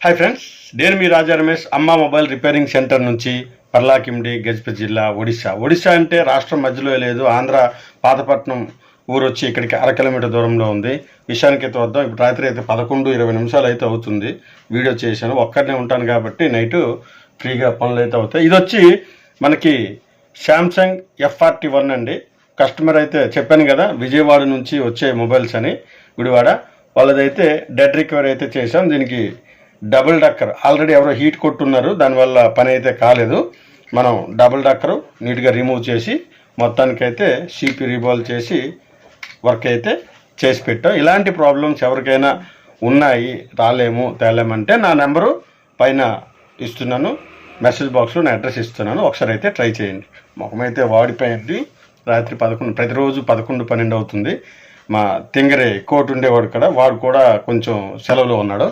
Hi friends, నేను మీ రాజా రమేష్ అమ్మ mobile repairing centre నుంచి పర్లాకిమిడి, గజపతి జిల్లా, ఒడిశా అంటే రాష్ట్రం మధ్యలో లేదు. ఆంధ్ర పాతపట్నం ఊరు వచ్చి ఇక్కడికి 1/2 కిలోమీటర్ దూరంలో ఉంది. విషయానికి అయితే వద్దాం. ఇప్పుడు రాత్రి అయితే 11:20 నిమిషాలు అయితే అవుతుంది. వీడియో చేశాను, ఒక్కడనే ఉంటాను కాబట్టి నైటు ఫ్రీగా పనులు అయితే అవుతాయి. ఇది వచ్చి మనకి శాంసంగ్ F41 అండి. కస్టమర్ అయితే చెప్పాను కదా, విజయవాడ నుంచి వచ్చే మొబైల్స్ అని, గుడివాడ వాళ్ళదైతే డెడ్ రికవరీ అయితే చేశాం. దీనికి డబుల్ డక్కర్ ఆల్రెడీ ఎవరో హీట్ కొట్టున్నారు, దానివల్ల పని అయితే కాలేదు. మనం డబుల్ డక్కర్ నీట్గా రిమూవ్ చేసి మొత్తానికైతే సిపి రీబాల్ చేసి వర్క్ అయితే చేసి పెట్టాం. ఇలాంటి ప్రాబ్లమ్స్ ఎవరికైనా ఉన్నాయి, రాలేము తేలేమంటే నా నెంబరు పైన ఇస్తున్నాను, మెసేజ్ బాక్స్లో నా అడ్రస్ ఇస్తున్నాను. ఒకసారి అయితే ట్రై చేయండి. ముఖమైతే వాడిపోయింది. రాత్రి 11, ప్రతిరోజు 11-12 అవుతుంది. మా తింగరే కోట్ ఉండేవాడు కదా, వాడు కూడా కొంచెం సెలవులో ఉన్నాడు.